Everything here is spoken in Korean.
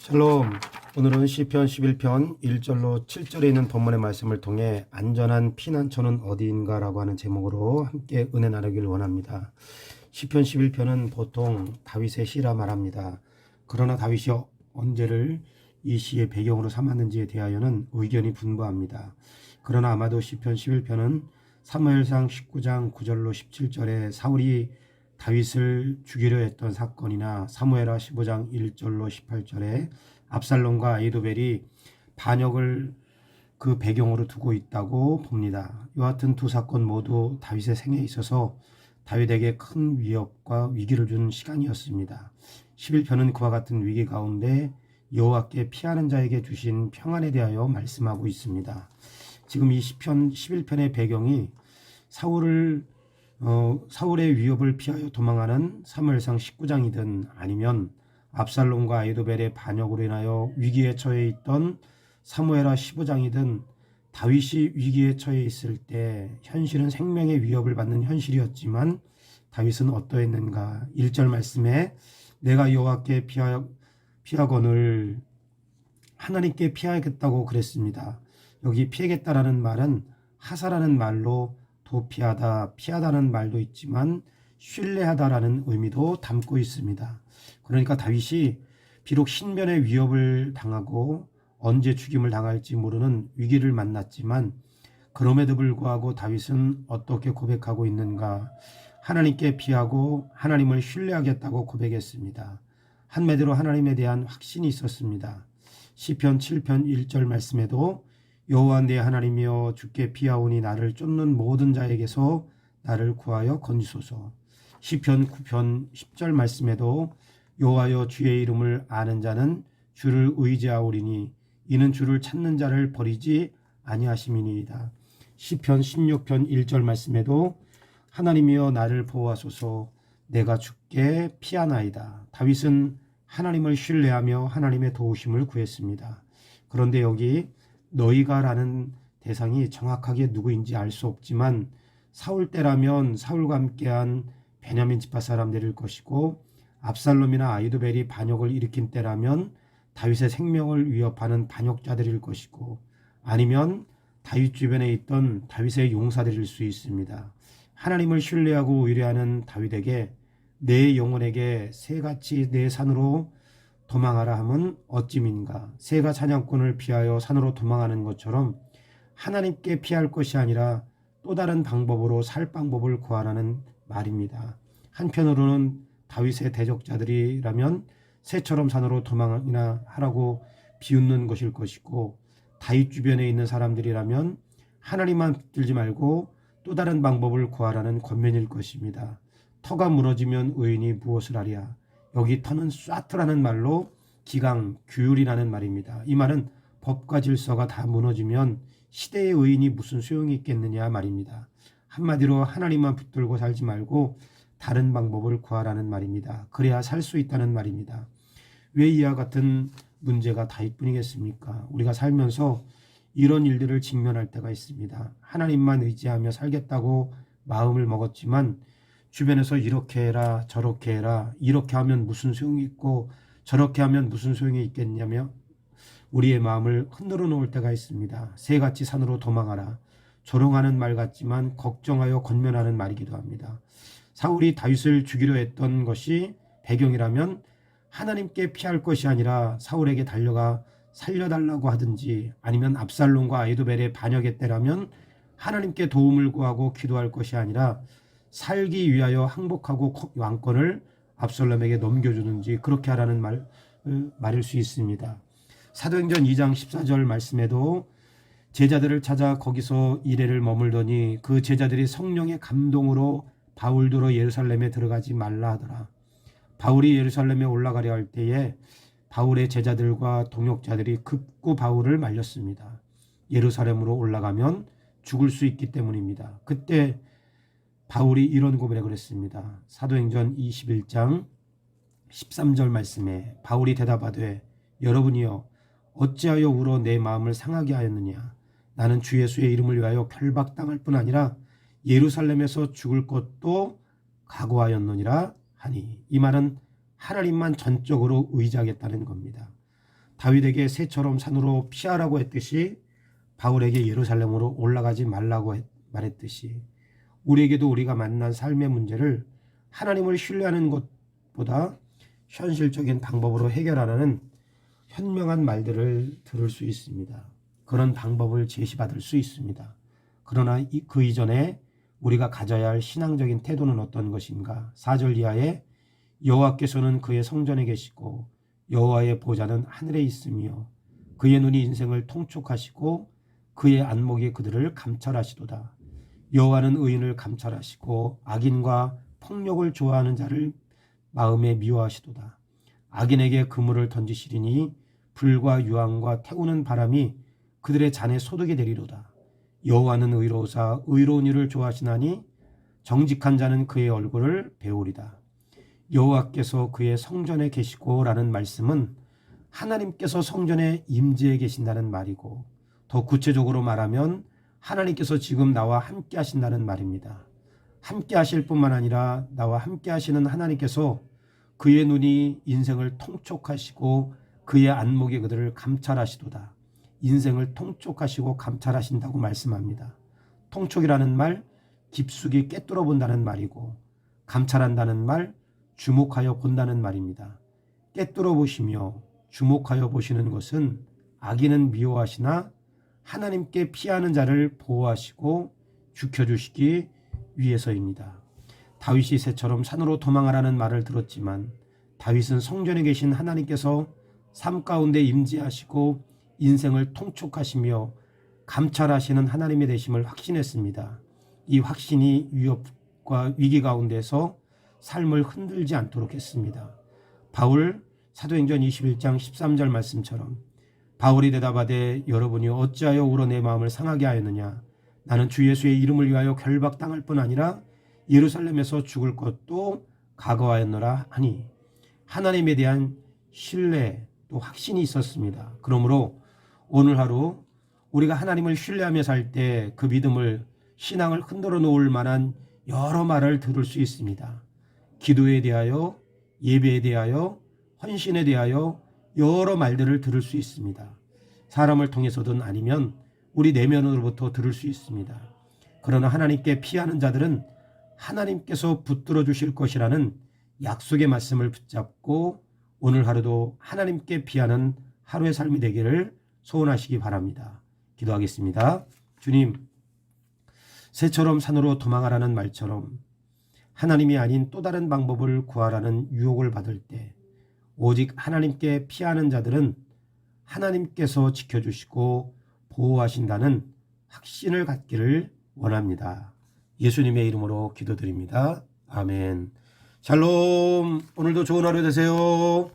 샬롬. 오늘은 시편 11편 1절로 7절에 있는 본문의 말씀을 통해 안전한 피난처는 어디인가 라고 하는 제목으로 함께 은혜 나누기를 원합니다. 시편 11편은 보통 다윗의 시라 말합니다. 그러나 다윗이 언제를 이 시의 배경으로 삼았는지에 대하여는 의견이 분분합니다. 그러나 아마도 시편 11편은 사무엘상 19장 9절로 17절에 사울이 다윗을 죽이려 했던 사건이나 사무엘하 15장 1절로 18절에 압살롬과 아히도벨이 반역을 그 배경으로 두고 있다고 봅니다. 이와 같은 두 사건 모두 다윗의 생에 있어서 다윗에게 큰 위협과 위기를 준 시간이었습니다. 11편은 그와 같은 위기 가운데 여호와께 피하는 자에게 주신 평안에 대하여 말씀하고 있습니다. 지금 이 시편 11편의 배경이 사울의 위협을 피하여 도망하는 사무엘상 19장이든 아니면 압살롬과 아히도벨의 반역으로 인하여 위기에 처해 있던 사무엘하 15장이든 다윗이 위기에 처해 있을 때 현실은 생명의 위협을 받는 현실이었지만 다윗은 어떠했는가? 1절 말씀에 내가 여호와께 피하거늘 하나님께 피하겠다고 그랬습니다. 여기 피하겠다라는 말은 하사라는 말로 도피하다, 피하다는 말도 있지만 신뢰하다라는 의미도 담고 있습니다. 그러니까 다윗이 비록 신변의 위협을 당하고 언제 죽임을 당할지 모르는 위기를 만났지만 그럼에도 불구하고 다윗은 어떻게 고백하고 있는가? 하나님께 피하고 하나님을 신뢰하겠다고 고백했습니다. 한마디로 하나님에 대한 확신이 있었습니다. 시편 7편 1절 말씀에도 여호와 내 하나님이여 주께 피하오니 나를 쫓는 모든 자에게서 나를 구하여 건지소서. 시편 9편 10절 말씀에도 여호와여 주의 이름을 아는 자는 주를 의지하오리니 이는 주를 찾는 자를 버리지 아니하심이니이다. 시편 16편 1절 말씀에도 하나님이여 나를 보호하소서 내가 주께 피하나이다. 다윗은 하나님을 신뢰하며 하나님의 도우심을 구했습니다. 그런데 여기 너희가 라는 대상이 정확하게 누구인지 알 수 없지만 사울 때라면 사울과 함께한 베냐민 지파 사람들일 것이고 압살롬이나 아히도벨이 반역을 일으킨 때라면 다윗의 생명을 위협하는 반역자들일 것이고 아니면 다윗 주변에 있던 다윗의 용사들일 수 있습니다. 하나님을 신뢰하고 의뢰하는 다윗에게 내 영혼에게 새같이 내 산으로 도망하라 함은 어찌민가? 새가 사냥꾼을 피하여 산으로 도망하는 것처럼 하나님께 피할 것이 아니라 또 다른 방법으로 살 방법을 구하라는 말입니다. 한편으로는 다윗의 대적자들이라면 새처럼 산으로 도망이나 하라고 비웃는 것일 것이고 다윗 주변에 있는 사람들이라면 하나님만 붙들지 말고 또 다른 방법을 구하라는 권면일 것입니다. 터가 무너지면 의인이 무엇을 하랴? 여기 터는 쏴트라는 말로 기강, 규율이라는 말입니다. 이 말은 법과 질서가 다 무너지면 시대의 의인이 무슨 소용이 있겠느냐 말입니다. 한마디로 하나님만 붙들고 살지 말고 다른 방법을 구하라는 말입니다. 그래야 살 수 있다는 말입니다. 왜 이와 같은 문제가 다윗뿐이겠습니까? 우리가 살면서 이런 일들을 직면할 때가 있습니다. 하나님만 의지하며 살겠다고 마음을 먹었지만 주변에서 이렇게 해라 저렇게 해라 이렇게 하면 무슨 소용이 있고 저렇게 하면 무슨 소용이 있겠냐며 우리의 마음을 흔들어 놓을 때가 있습니다. 새같이 산으로 도망하라 조롱하는 말 같지만 걱정하여 권면하는 말이기도 합니다. 사울이 다윗을 죽이려 했던 것이 배경이라면 하나님께 피할 것이 아니라 사울에게 달려가 살려달라고 하든지 아니면 압살롬과 아히도벨의 반역의 때라면 하나님께 도움을 구하고 기도할 것이 아니라 살기 위하여 항복하고 왕권을 압살롬에게 넘겨주는지 그렇게 하라는 말일 수 있습니다. 사도행전 2장 14절 말씀에도 제자들을 찾아 거기서 이래를 머물더니 그 제자들이 성령의 감동으로 바울더러 예루살렘에 들어가지 말라 하더라. 바울이 예루살렘에 올라가려 할 때에 바울의 제자들과 동역자들이 급구 바울을 말렸습니다. 예루살렘으로 올라가면 죽을 수 있기 때문입니다. 그때 바울이 이런 고백을 했습니다. 사도행전 21장 13절 말씀에 바울이 대답하되 여러분이여 어찌하여 울어 내 마음을 상하게 하였느냐? 나는 주 예수의 이름을 위하여 결박당할 뿐 아니라 예루살렘에서 죽을 것도 각오하였느니라 하니 이 말은 하나님만 전적으로 의지하겠다는 겁니다. 다윗에게 새처럼 산으로 피하라고 했듯이 바울에게 예루살렘으로 올라가지 말라고 말했듯이 우리에게도 우리가 만난 삶의 문제를 하나님을 신뢰하는 것보다 현실적인 방법으로 해결하라는 현명한 말들을 들을 수 있습니다. 그런 방법을 제시받을 수 있습니다. 그러나 그 이전에 우리가 가져야 할 신앙적인 태도는 어떤 것인가? 4절 이하에 여호와께서는 그의 성전에 계시고 여호와의 보좌는 하늘에 있으며 그의 눈이 인생을 통촉하시고 그의 안목이 그들을 감찰하시도다. 여호와는 의인을 감찰하시고 악인과 폭력을 좋아하는 자를 마음에 미워하시도다. 악인에게 그물을 던지시리니 불과 유황과 태우는 바람이 그들의 잔에 소득이 되리로다. 여호와는 의로우사 의로운 일을 좋아하시나니 정직한 자는 그의 얼굴을 배우리다. 여호와께서 그의 성전에 계시고 라는 말씀은 하나님께서 성전에 임재해 계신다는 말이고, 더 구체적으로 말하면 하나님께서 지금 나와 함께 하신다는 말입니다. 함께 하실 뿐만 아니라 나와 함께 하시는 하나님께서 그의 눈이 인생을 통촉하시고 그의 안목이 그들을 감찰하시도다. 인생을 통촉하시고 감찰하신다고 말씀합니다. 통촉이라는 말, 깊숙이 꿰뚫어 본다는 말이고, 감찰한다는 말, 주목하여 본다는 말입니다. 꿰뚫어 보시며 주목하여 보시는 것은 악인은 미워하시나 하나님께 피하는 자를 보호하시고 지켜주시기 위해서입니다. 다윗이 새처럼 산으로 도망하라는 말을 들었지만 다윗은 성전에 계신 하나님께서 삶 가운데 임재하시고 인생을 통촉하시며 감찰하시는 하나님의 되심을 확신했습니다. 이 확신이 위협과 위기 가운데서 삶을 흔들지 않도록 했습니다. 바울 사도행전 21장 13절 말씀처럼 바울이 대답하되 여러분이 어찌하여 울어 내 마음을 상하게 하였느냐. 나는 주 예수의 이름을 위하여 결박당할 뿐 아니라 예루살렘에서 죽을 것도 각오하였노라 하니 하나님에 대한 신뢰 또 확신이 있었습니다. 그러므로 오늘 하루 우리가 하나님을 신뢰하며 살 때 그 믿음을 신앙을 흔들어 놓을 만한 여러 말을 들을 수 있습니다. 기도에 대하여 예배에 대하여 헌신에 대하여 여러 말들을 들을 수 있습니다. 사람을 통해서든 아니면 우리 내면으로부터 들을 수 있습니다. 그러나 하나님께 피하는 자들은 하나님께서 붙들어 주실 것이라는 약속의 말씀을 붙잡고 오늘 하루도 하나님께 피하는 하루의 삶이 되기를 소원하시기 바랍니다. 기도하겠습니다. 주님, 새처럼 산으로 도망하라는 말처럼 하나님이 아닌 또 다른 방법을 구하라는 유혹을 받을 때 오직 하나님께 피하는 자들은 하나님께서 지켜주시고 보호하신다는 확신을 갖기를 원합니다. 예수님의 이름으로 기도드립니다. 아멘. 샬롬. 오늘도 좋은 하루 되세요.